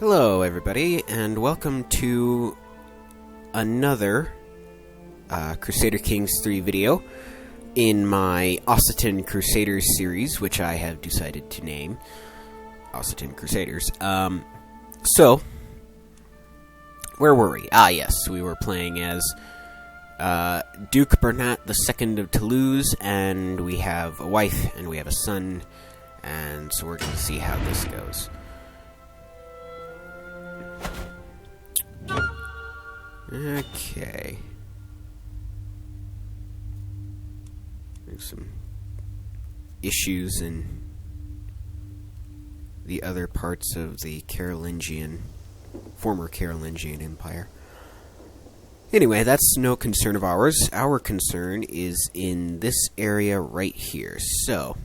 Hello everybody, and welcome to another Crusader Kings 3 video in my Occitan Crusaders series, which I have decided to name Occitan Crusaders. So, where were we? Ah, yes, we were playing as Duke Bernat II of Toulouse, and we have a wife, and we have a son, and so we're going to see how this goes. Okay. There's some issues in the other parts of the former Carolingian Empire. Anyway, that's no concern of ours. Our concern is in this area right here. So,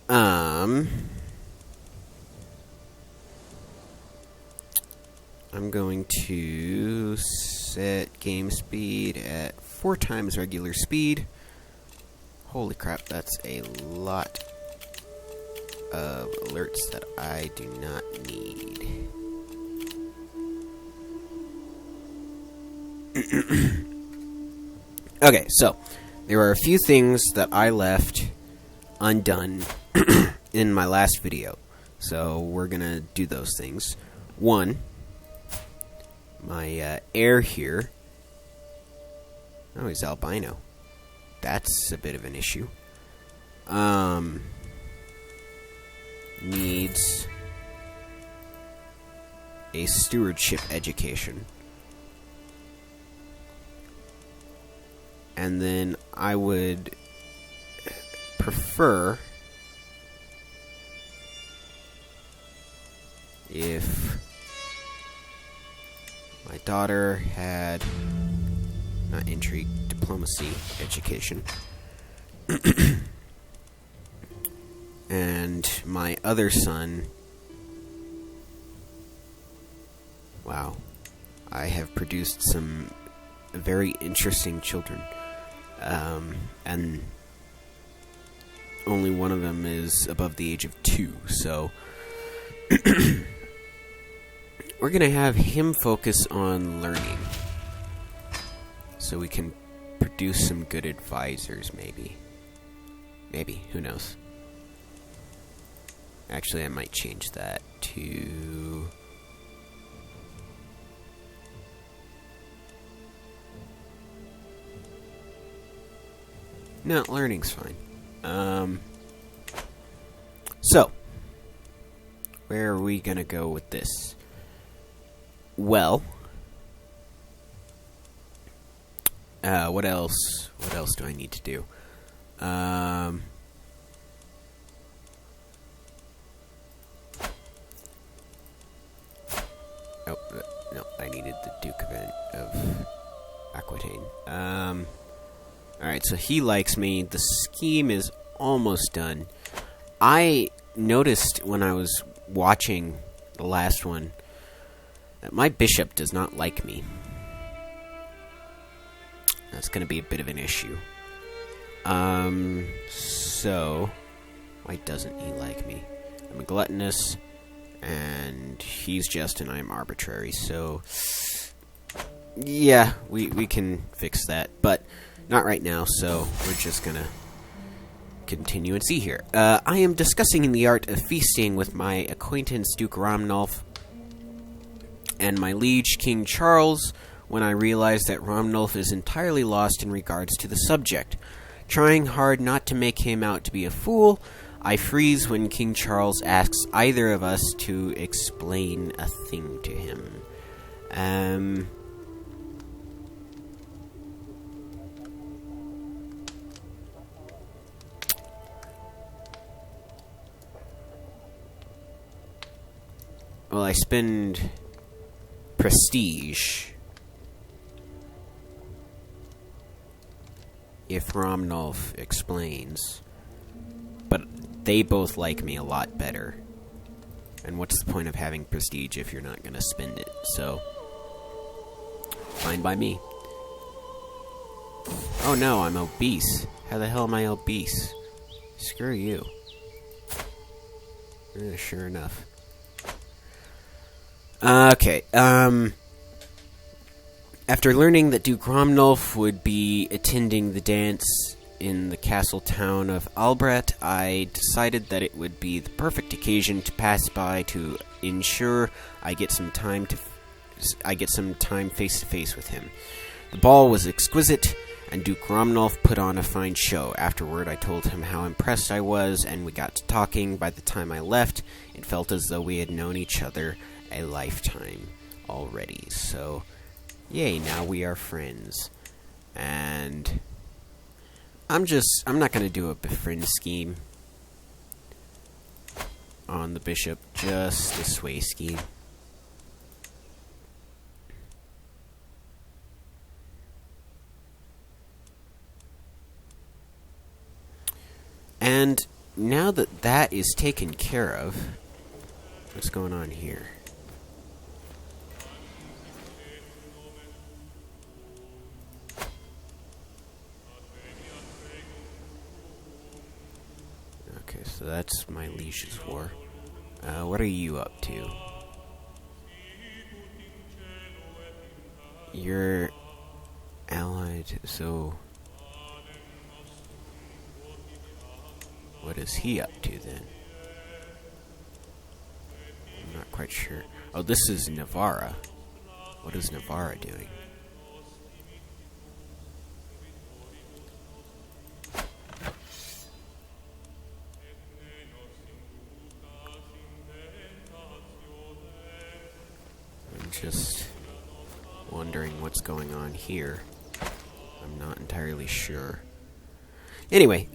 I'm going to set game speed at 4 times regular speed. Holy crap, that's a lot of alerts that I do not need. Okay, so there are a few things that I left undone in my last video. So we're gonna do those things. One, my heir here. Oh, he's albino. That's a bit of an issue. Needs a stewardship education. And then I would prefer if my daughter had, not intrigue, diplomacy education. And my other son, wow, I have produced some very interesting children. And only one of them is above the age of 2, so we're going to have him focus on learning, so we can produce some good advisors, maybe. Maybe, who knows? Actually, I might change that to... No, learning's fine. So, where are we gonna go with this? Well, what else? What else do I need to do? Oh, no, I needed the Duke of Aquitaine. Alright, so he likes me. The scheme is almost done. I noticed when I was watching the last one that my bishop does not like me. That's going to be a bit of an issue. So, why doesn't he like me? I'm a gluttonous, and he's just, and I'm arbitrary, so... Yeah, we can fix that, but not right now, so we're just gonna continue and see here. I am discussing the art of feasting with my acquaintance Duke Romnulf and my liege King Charles when I realize that Romnulf is entirely lost in regards to the subject. Trying hard not to make him out to be a fool, I freeze when King Charles asks either of us to explain a thing to him. Well, I spend prestige if Romnulf explains, but they both like me a lot better. And what's the point of having prestige if you're not going to spend it? So, fine by me. Oh no, I'm obese. How the hell am I obese? Screw you. Sure enough. Okay, after learning that Duke Romnulf would be attending the dance in the castle town of Albret, I decided that it would be the perfect occasion to pass by to ensure I get some time face to face with him. The ball was exquisite, and Duke Romnulf put on a fine show. Afterward, I told him how impressed I was, and we got to talking. By the time I left, it felt as though we had known each other a lifetime already. So, yay, now we are friends. And I'm not going to do a befriend scheme on the bishop, just a sway scheme. And now that that is taken care of, what's going on here? Okay, so that's my liege's war. What are you up to? You're allied, so what is he up to then? I'm not quite sure. Oh, this is Navarra. What is Navarra doing? I'm just wondering what's going on here. I'm not entirely sure. Anyway,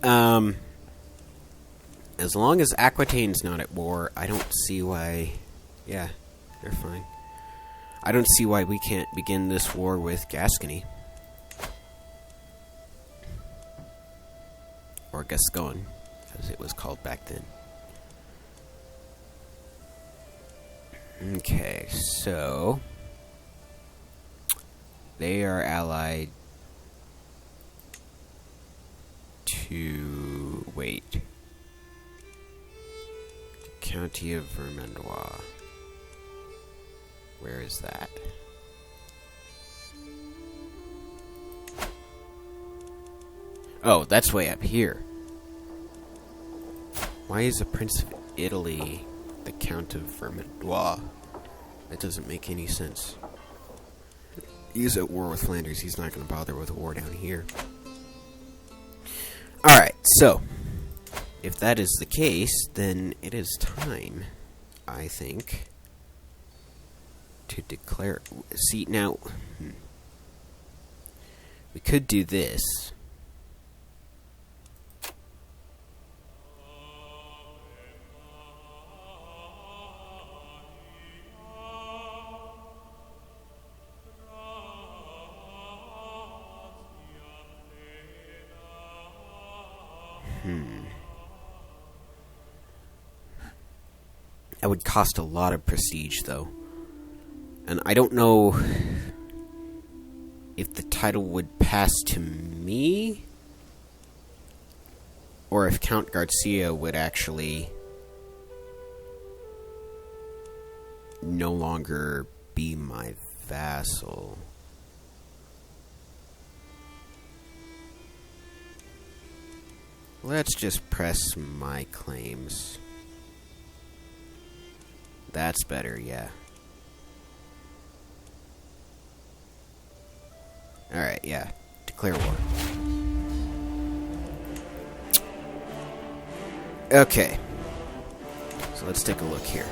as long as Aquitaine's not at war, I don't see why... Yeah, they're fine. I don't see why we can't begin this war with Gascony. Or Gascon, as it was called back then. Okay, so... They are allied to... Wait... County of Vermandois. Where is that? Oh, that's way up here. Why is a Prince of Italy the Count of Vermandois? That doesn't make any sense. He's at war with Flanders. He's not going to bother with a war down here. Alright, so... If that is the case, then it is time, I think, to declare... See, now, we could do this. That would cost a lot of prestige, though. And I don't know if the title would pass to me, or if Count Garcia would actually no longer be my vassal. Let's just press my claims. That's better, yeah. Alright, yeah. Declare war. Okay. So let's take a look here.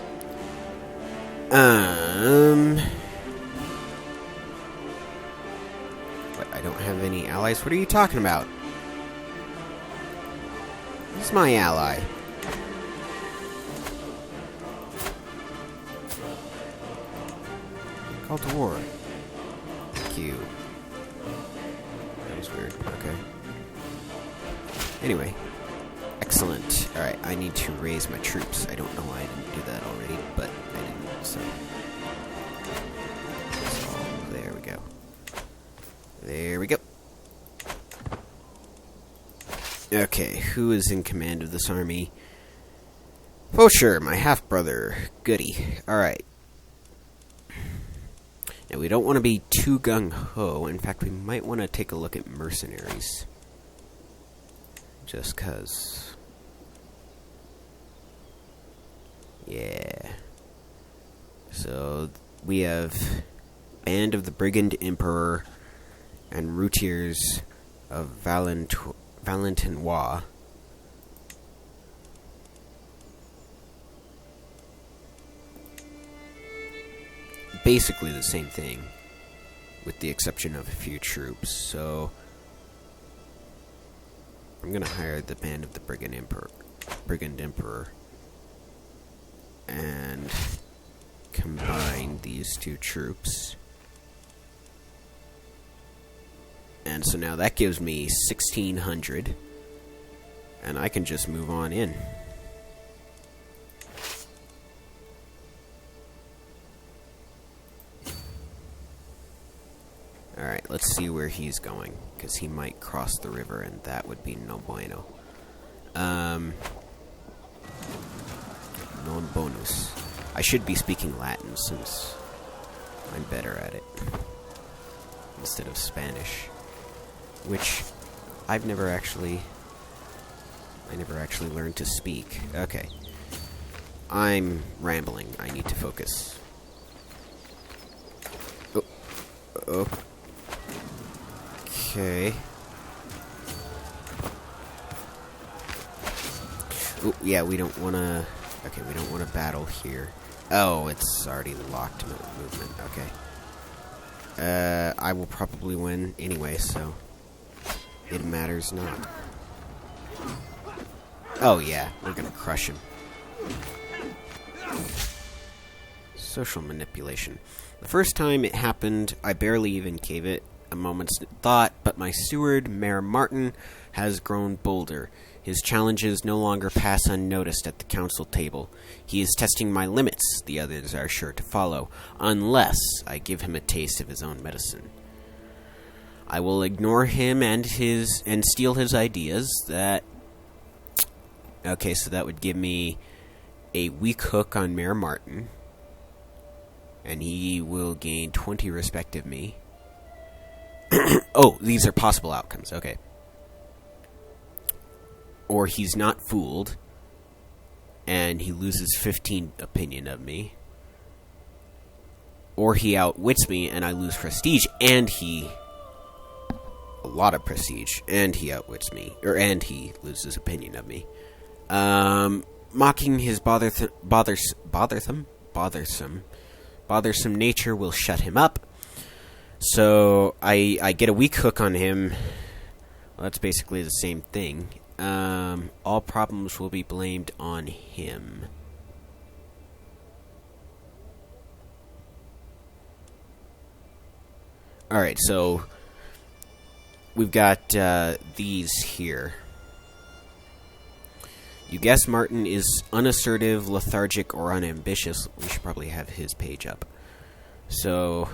What? I don't have any allies? What are you talking about? He's my ally. Call to war. Thank you. That was weird. Okay. Anyway. Excellent. Alright, I need to raise my troops. I don't know why I didn't do that already, but I didn't, so... There we go. There we go. Okay, who is in command of this army? Oh, sure, my half-brother, Goody. Alright. Now, we don't want to be too gung-ho. In fact, we might want to take a look at mercenaries. Just 'cause. Yeah. So, we have Band of the Brigand Emperor and Routiers of Valentinois. Basically the same thing, with the exception of a few troops. So I'm gonna hire the Band of the Brigand Emperor, and combine these two troops. And so now that gives me 1,600, and I can just move on in. Alright, let's see where he's going, because he might cross the river, and that would be no bueno. Non bonus. I should be speaking Latin, since I'm better at it, instead of Spanish, which I never actually learned to speak. Okay. I'm rambling. I need to focus. Oh. Okay. Oh, yeah, we don't want to... Okay, we don't want to battle here. Oh, it's already locked movement. Okay. I will probably win anyway, so... It matters not. Oh, yeah, we're gonna crush him. Social manipulation. The first time it happened, I barely even gave it a moment's thought, but my steward, Mayor Martin, has grown bolder. His challenges no longer pass unnoticed at the council table. He is testing my limits, the others are sure to follow, unless I give him a taste of his own medicine. I will ignore him and steal his ideas. Okay, so that would give me a weak hook on Mayor Martin, and he will gain 20 respect of me. Oh, these are possible outcomes. Okay. Or he's not fooled, and he loses 15 opinion of me. Or he outwits me, and I lose prestige, and a lot of prestige, and he outwits me, and he loses opinion of me. Mocking his bothersome nature will shut him up. So I get a weak hook on him. Well, that's basically the same thing. All problems will be blamed on him. Alright, so we've got these here. You guess Martin is unassertive, lethargic, or unambitious. We should probably have his page up. So,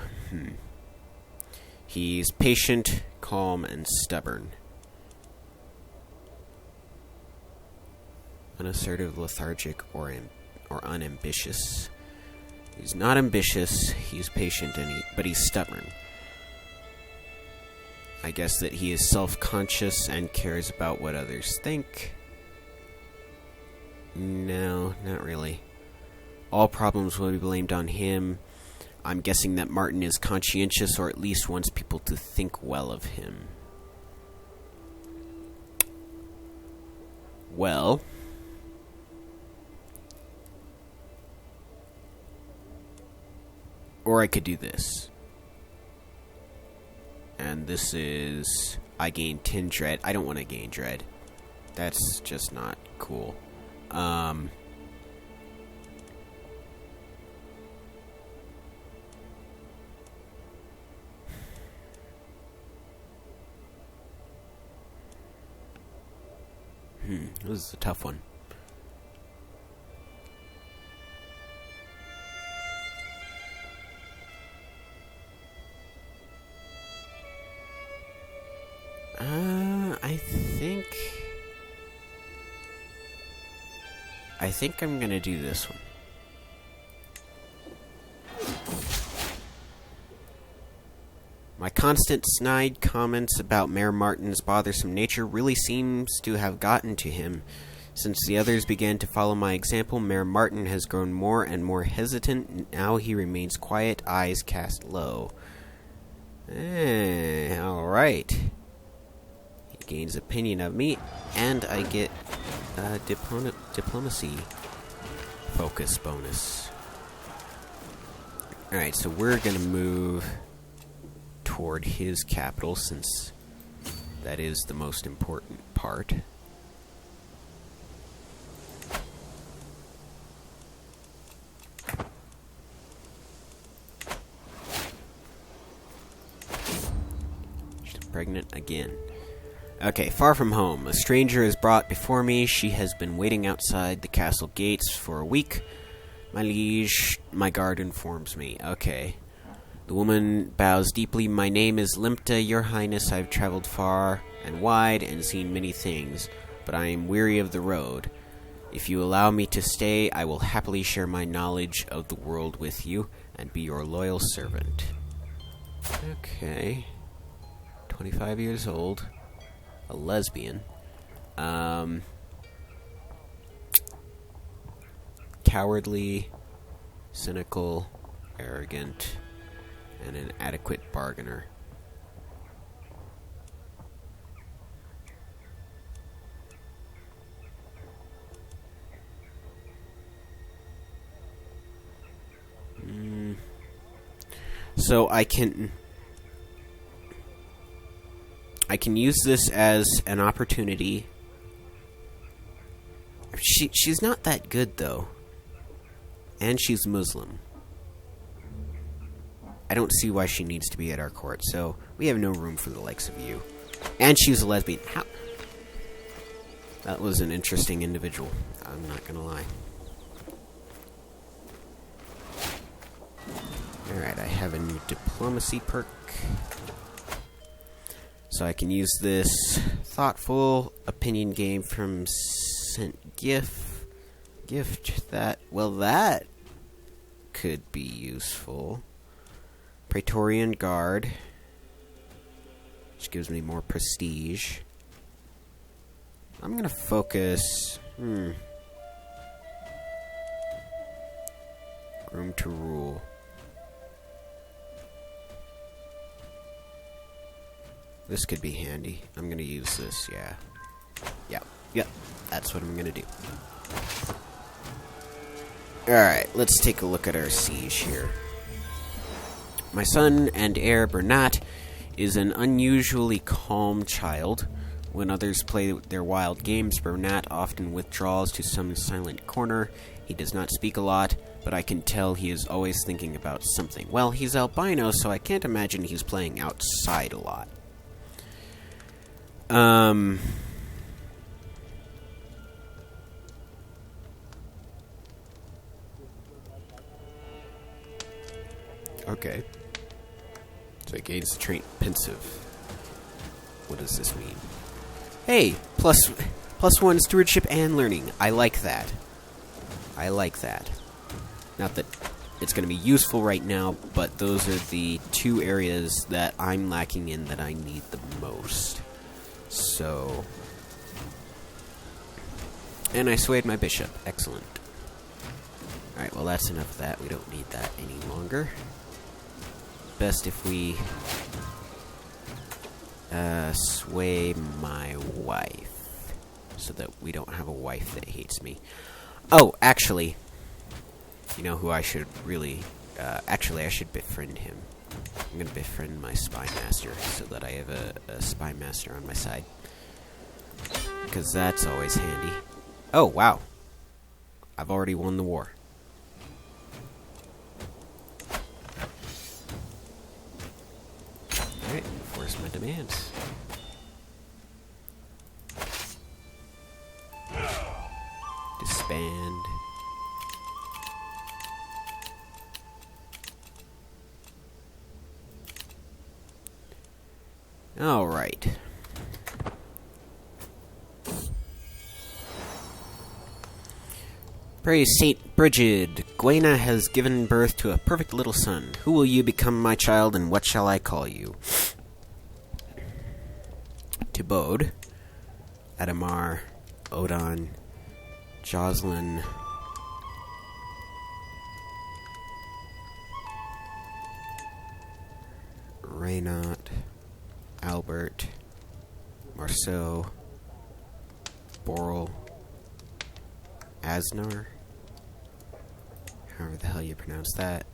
he's patient, calm, and stubborn. Unassertive, lethargic, or unambitious. He's not ambitious, he's patient, but he's stubborn. I guess that he is self-conscious and cares about what others think. No, not really. All problems will be blamed on him. I'm guessing that Martin is conscientious, or at least wants people to think well of him. Well... Or I could do this. And this is... I gain 10 dread. I don't want to gain dread. That's just not cool. This is a tough one. I think I'm gonna do this one. My constant snide comments about Mayor Martin's bothersome nature really seems to have gotten to him. Since the others began to follow my example, Mayor Martin has grown more and more hesitant. Now he remains quiet, eyes cast low. Alright. He gains opinion of me, and I get a diplomacy focus bonus. Alright, so we're gonna move toward his capital, since that is the most important part. She's pregnant again. Okay, far from home. A stranger is brought before me. She has been waiting outside the castle gates for a week. My liege, my guard informs me. Okay. The woman bows deeply. My name is Limpta, your highness. I've traveled far and wide and seen many things, but I am weary of the road. If you allow me to stay, I will happily share my knowledge of the world with you and be your loyal servant. Okay. 25 years old. A lesbian. Cowardly, cynical, arrogant, and an adequate bargainer. So I can use this as an opportunity. She's not that good, though. And she's Muslim. I don't see why she needs to be at our court, so we have no room for the likes of you. And she's a lesbian. How? That was an interesting individual. I'm not gonna lie. Alright, I have a new diplomacy perk. So I can use this thoughtful opinion game from Sent Gift that, well, that could be useful. Praetorian Guard, which gives me more prestige. I'm gonna focus. Room to rule. This could be handy. I'm gonna use this, yeah. Yep, that's what I'm gonna do. Alright, let's take a look at our siege here. My son and heir, Bernat, is an unusually calm child. When others play their wild games, Bernat often withdraws to some silent corner. He does not speak a lot, but I can tell he is always thinking about something. Well, he's albino, so I can't imagine he's playing outside a lot. Okay. So it gains the trait pensive. What does this mean? Hey, plus one stewardship and learning. I like that. Not that it's going to be useful right now, but those are the two areas that I'm lacking in that I need the most. So, and I swayed my bishop. Excellent. Alright, well that's enough of that. We don't need that any longer. Best if we sway my wife, so that we don't have a wife that hates me. Oh, actually, you know who I should really... actually, I should befriend him. I'm going to befriend my spy master, so that I have a spy master on my side. Because that's always handy. Oh, wow. I've already won the war. Alright, enforce my demands. Disband. Alright. Praise Saint Brigid! Gwaina has given birth to a perfect little son. Who will you become, my child, and what shall I call you? To Bode, Adamar, Odon, Jocelyn, Reynat, Albert, Marceau, Borel, Asnar, however the hell you pronounce that.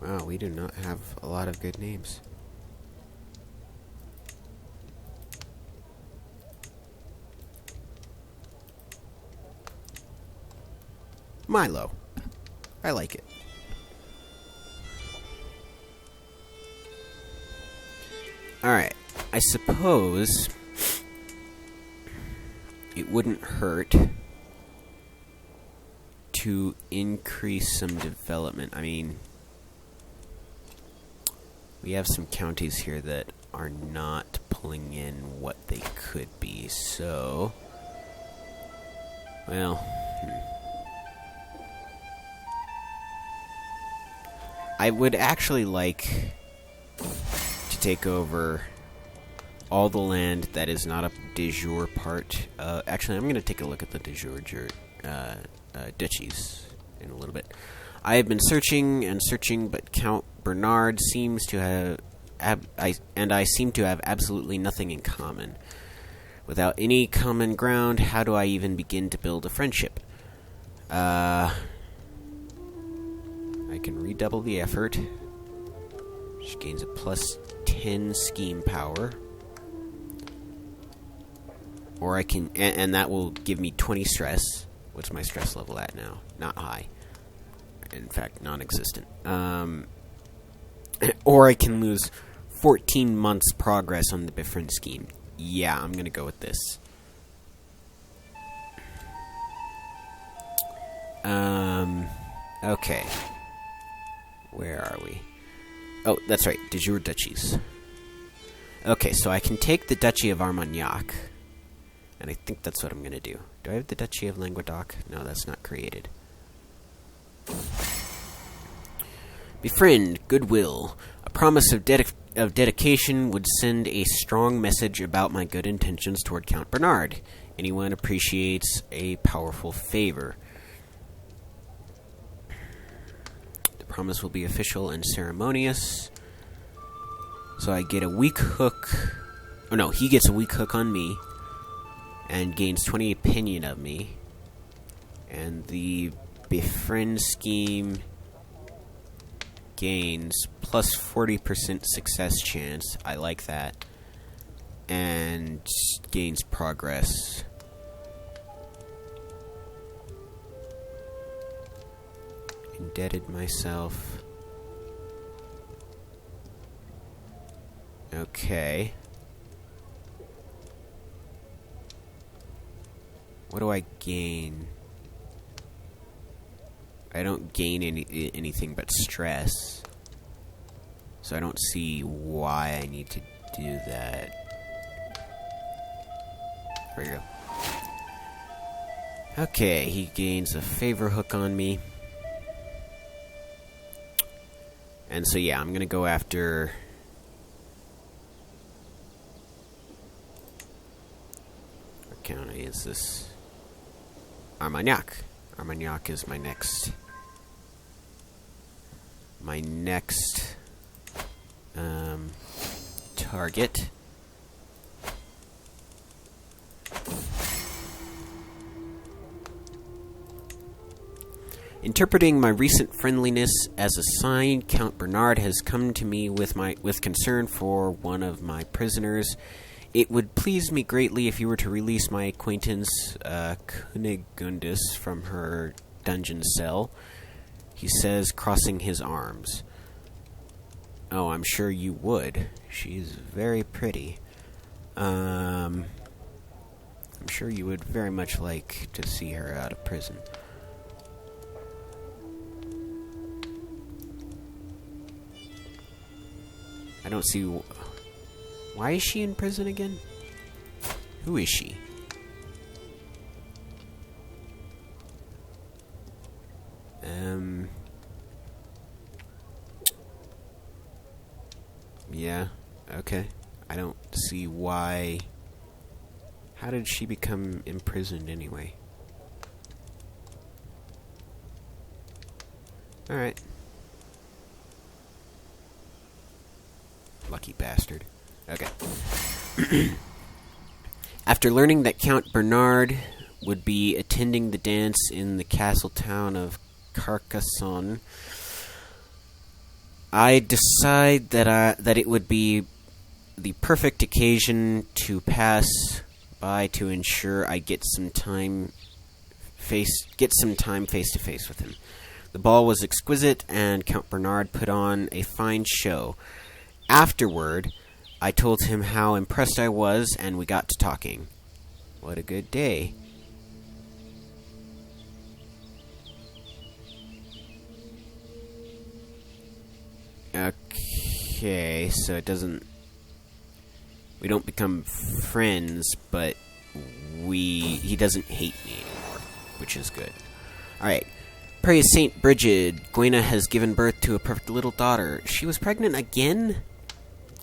Wow, we do not have a lot of good names. Milo. I like it. Alright, I suppose it wouldn't hurt to increase some development. I mean, we have some counties here that are not pulling in what they could be, so... Well... I would actually like to take over all the land that is not a de jure part. Actually, I'm going to take a look at the de jure duchies in a little bit. I have been searching and searching, but Count Bernard seems to have... I seem to have absolutely nothing in common. Without any common ground, how do I even begin to build a friendship? I can redouble the effort, which gains a plus 10 scheme power. Or I can... And that will give me 20 stress. What's my stress level at now? Not high. In fact, non-existent. Or I can lose 14 months progress on the befriend scheme. Yeah, I'm gonna go with this. Okay. Where are we? Oh, that's right, de jure duchies. Okay, so I can take the Duchy of Armagnac, and I think that's what I'm gonna do. Do I have the Duchy of Languedoc? No, that's not created. Befriend, goodwill. A promise of dedication would send a strong message about my good intentions toward Count Bernard. Anyone appreciates a powerful favor. The promise will be official and ceremonious. So I get a weak hook. Oh no, he gets a weak hook on me and gains 20 opinion of me. And the befriend scheme gains plus 40% success chance. I like that. And gains progress. Indebted myself. Okay. What do I gain? I don't gain anything but stress. So I don't see why I need to do that. There we go. Okay, he gains a favor hook on me. And so yeah, I'm gonna go after... What county is this? Armagnac. Armagnac is my next target. Interpreting my recent friendliness as a sign, Count Bernard has come to me with concern for one of my prisoners. It would please me greatly if you were to release my acquaintance, Cunigundis, from her dungeon cell, he says, crossing his arms. Oh, I'm sure you would. She's very pretty. I'm sure you would very much like to see her out of prison. I don't see... Why is she in prison again? Who is she? Yeah, okay. I don't see why... How did she become imprisoned anyway? Alright. Lucky bastard. Okay. After learning that Count Bernard would be attending the dance in the castle town of Carcassonne, I decide that it would be the perfect occasion to pass by to ensure I get some time face to face with him. The ball was exquisite, and Count Bernard put on a fine show. Afterward, I told him how impressed I was, and we got to talking. What a good day. Okay, so it doesn't... We don't become friends, but he doesn't hate me anymore, which is good. Alright. Praise Saint Brigid, Gwena has given birth to a perfect little daughter. She was pregnant again?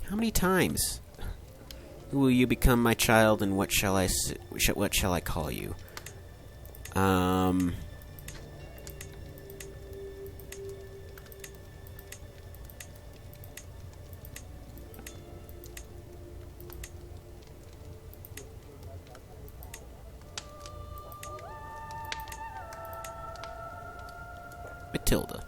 How many times? Who will you become, my child, and what shall I call you? Matilda.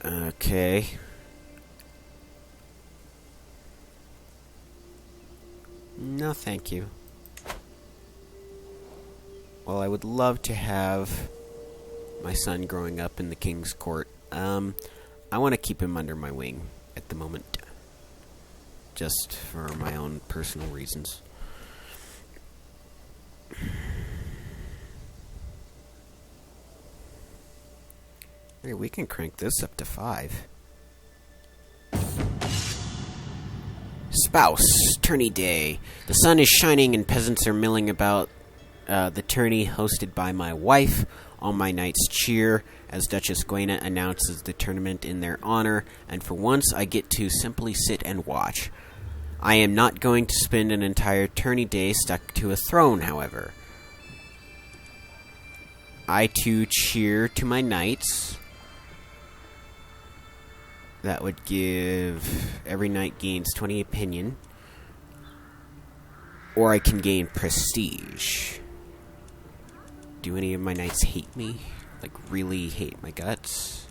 Okay. No, thank you. Well, I would love to have my son growing up in the king's court. I want to keep him under my wing at the moment. Just for my own personal reasons. Hey, we can crank this up to 5. Spouse, tourney day. The sun is shining and peasants are milling about the tourney hosted by my wife. All my knights cheer as Duchess Gwena announces the tournament in their honor, and for once I get to simply sit and watch. I am not going to spend an entire tourney day stuck to a throne, however. I too cheer to my knights. That would give... Every knight gains 20 opinion. Or I can gain prestige. Do any of my knights hate me? Like, really hate my guts?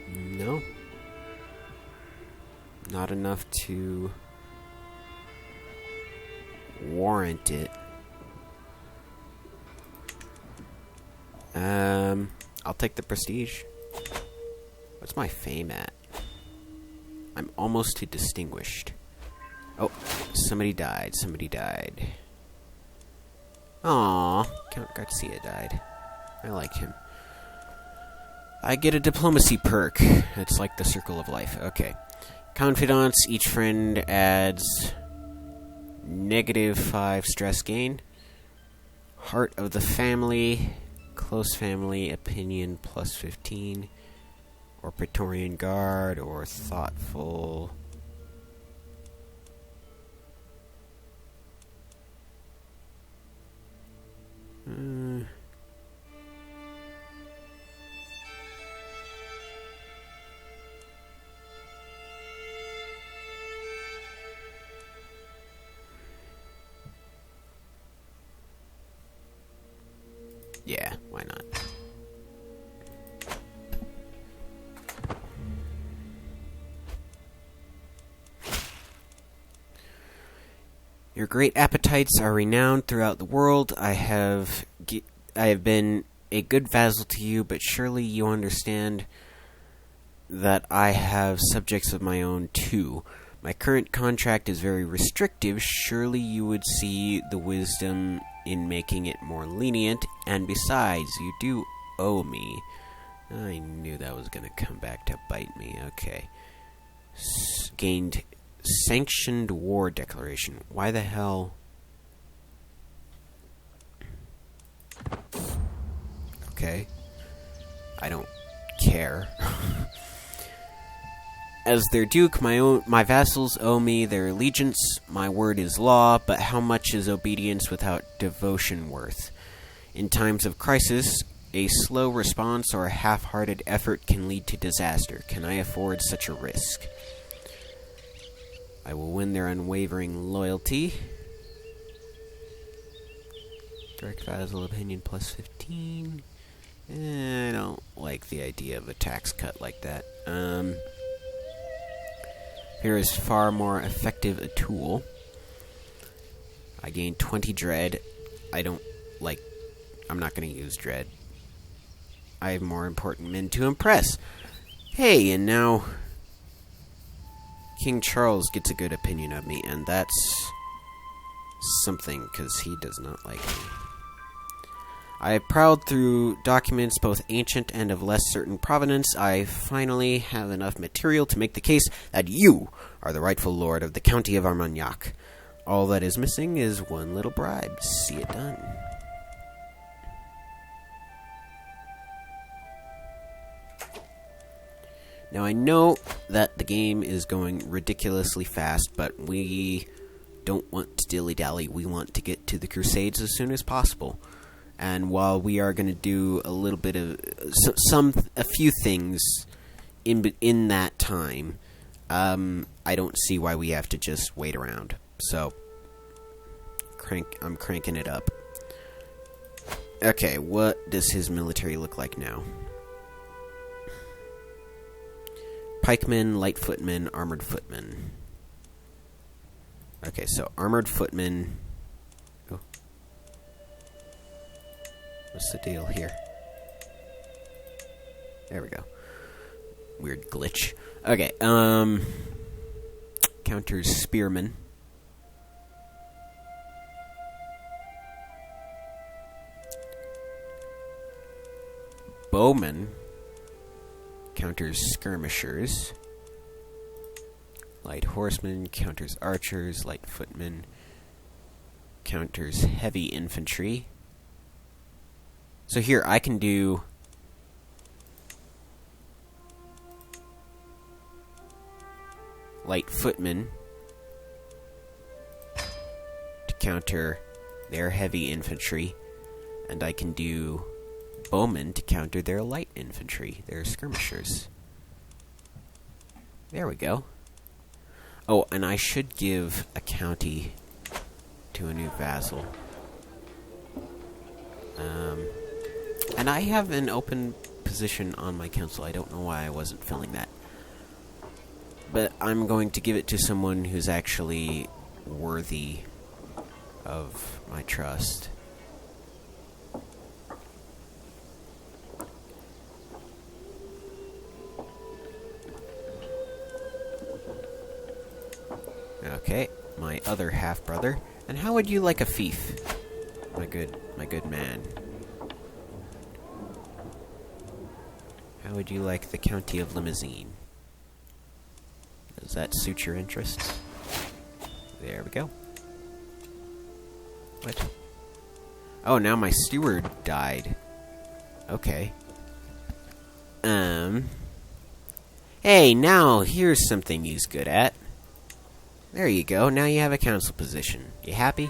No. Not enough to warrant it. I'll take the prestige. What's my fame at? I'm almost to distinguished. Oh, somebody died. Aww, Count Garcia died. I like him. I get a diplomacy perk. It's like the circle of life. Okay. Confidants, each friend adds -5 stress gain. Heart of the family, close family, opinion +15. Or Praetorian Guard, or thoughtful. Yeah, why not? Your great appetites are renowned throughout the world. I have been a good vassal to you, but surely you understand that I have subjects of my own too. My current contract is very restrictive. Surely you would see the wisdom in making it more lenient, and besides, you do owe me. I knew that was going to come back to bite me. Okay. Gained sanctioned war declaration. Why the hell? Okay. I don't care. As their duke, my vassals owe me their allegiance. My word is law, but how much is obedience without devotion worth? In times of crisis, a slow response or a half-hearted effort can lead to disaster. Can I afford such a risk? I will win their unwavering loyalty. Direct vassal opinion plus 15. I don't like the idea of a tax cut like that. Here is far more effective a tool. I gain 20 dread. I'm not going to use dread. I have more important men to impress. Hey, and now King Charles gets a good opinion of me, and that's something, because he does not like me. I have prowled through documents both ancient and of less certain provenance. I finally have enough material to make the case that you are the rightful lord of the County of Armagnac. All that is missing is one little bribe. See it done. Now, I know that the game is going ridiculously fast, but we don't want to dilly-dally. We want to get to the Crusades as soon as possible. And while we are going to do a little bit of a few things in that time, I don't see why we have to just wait around. So, I'm cranking it up. Okay, what does his military look like now? Pikemen, light footmen, armored footmen. Okay, so armored footmen. Oh. What's the deal here? There we go. Weird glitch. Okay, counters spearmen. Bowmen counters skirmishers. Light horsemen counters archers. Light footmen counters heavy infantry. So here I can do light footmen to counter their heavy infantry, and I can do bowmen to counter their light infantry, their skirmishers. There we go. Oh, and I should give a county to a new vassal. And I have an open position on my council. I don't know why I wasn't filling that. But I'm going to give it to someone who's actually worthy of my trust. Okay, my other half-brother. And how would you like a fief, my good man? How would you like the County of Limousin? Does that suit your interests? There we go. What? Oh, now my steward died. Okay. Hey, now here's something he's good at. There you go. Now you have a council position. You happy?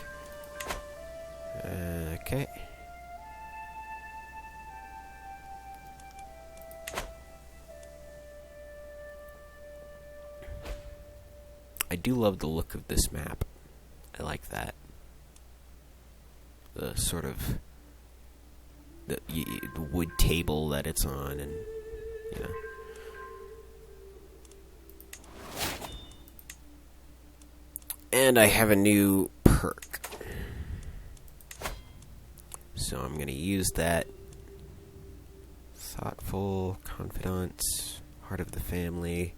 Okay. I do love the look of this map. I like that. The sort of the wood table that it's on, and you know. And I have a new so I'm going to use that. Thoughtful, confidant, heart of the family.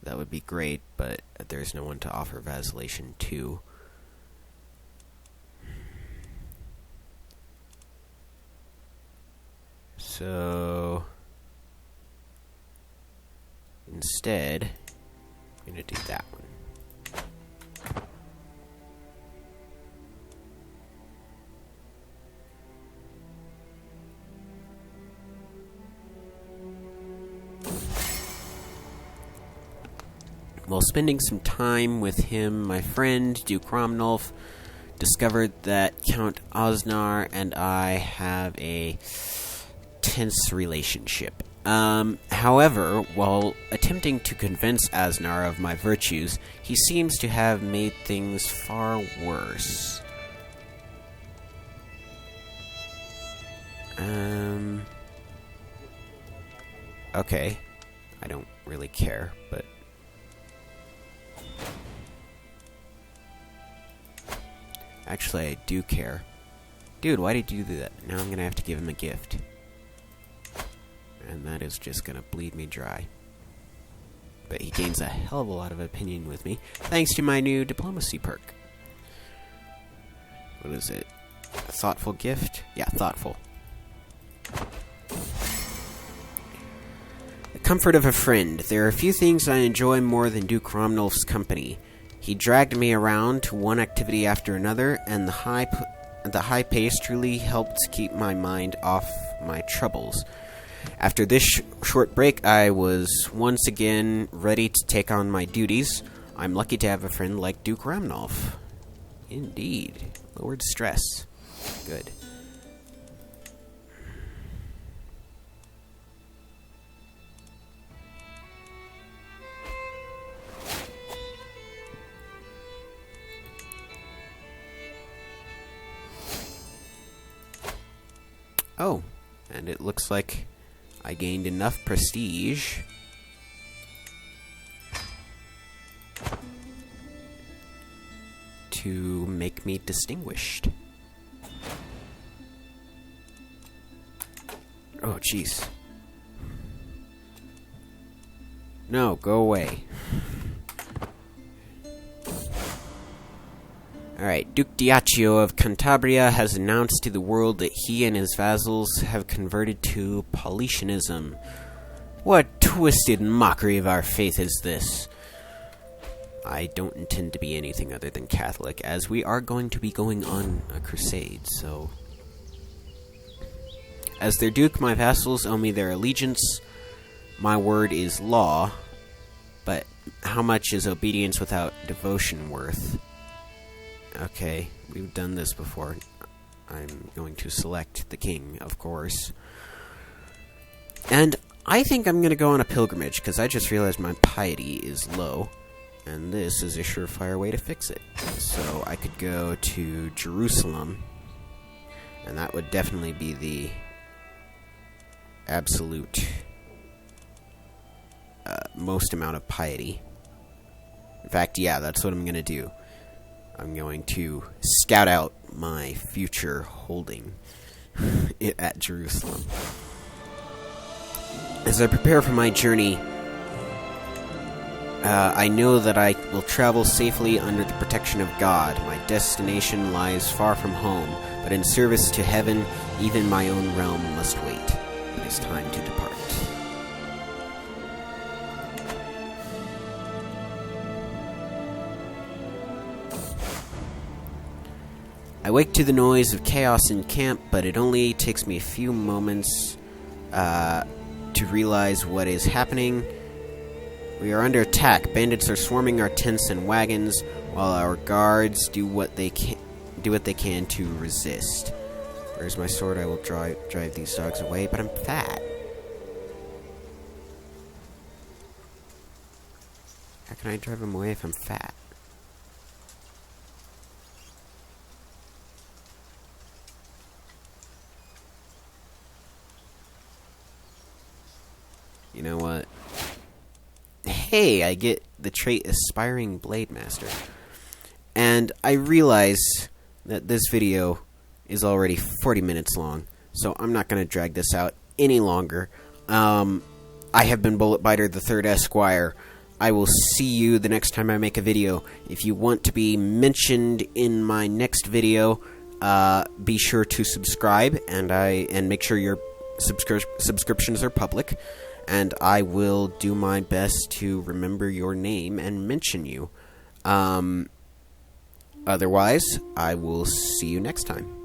That would be great, but there's no one to offer vacillation to. So instead, I'm going to do that one. While spending some time with him, my friend, Duke Romnulf, discovered that Count Osnar and I have a tense relationship. However, while attempting to convince Osnar of my virtues, he seems to have made things far worse. Okay. I don't really care, but... Actually, I do care. Dude, why did you do that? Now I'm gonna have to give him a gift. And that is just gonna bleed me dry. But he gains a hell of a lot of opinion with me, thanks to my new diplomacy perk. What is it? A thoughtful gift? Yeah, thoughtful. The comfort of a friend. There are a few things I enjoy more than Duke Romnulf's company. He dragged me around to one activity after another, and the high pace truly helped keep my mind off my troubles. After this short break, I was once again ready to take on my duties. I'm lucky to have a friend like Duke Romnulf. Indeed. Lowered stress. Good. Oh, and it looks like I gained enough prestige to make me distinguished. Oh, jeez. No, go away. Alright, Duke Diaccio of Cantabria has announced to the world that he and his vassals have converted to Paulicianism. What twisted mockery of our faith is this? I don't intend to be anything other than Catholic, as we are going to be going on a crusade, so... As their duke, my vassals owe me their allegiance. My word is law, but how much is obedience without devotion worth? Okay, we've done this before. I'm going to select the king, of course. And I think I'm going to go on a pilgrimage, because I just realized my piety is low. And this is a surefire way to fix it. So I could go to Jerusalem, and that would definitely be the absolute most amount of piety. In fact, yeah, that's what I'm going to do. I'm going to scout out my future holding at Jerusalem. As I prepare for my journey, I know that I will travel safely under the protection of God. My destination lies far from home, but in service to heaven, even my own realm must wait. It is time to depart. I wake to the noise of chaos in camp, but it only takes me a few moments to realize what is happening. We are under attack. Bandits are swarming our tents and wagons, while our guards do what they can to resist. Where's my sword? I will drive these dogs away, but I'm fat. How can I drive them away if I'm fat? You know what? hey, I get the trait Aspiring Blade Master. And I realize that this video is already 40 minutes long, so I'm not going to drag this out any longer. I have been Bullet Biter the Third Esquire. I will see you the next time I make a video. If you want to be mentioned in my next video, be sure to subscribe and make sure your subscriptions are public, and I will do my best to remember your name and mention you. Otherwise, I will see you next time.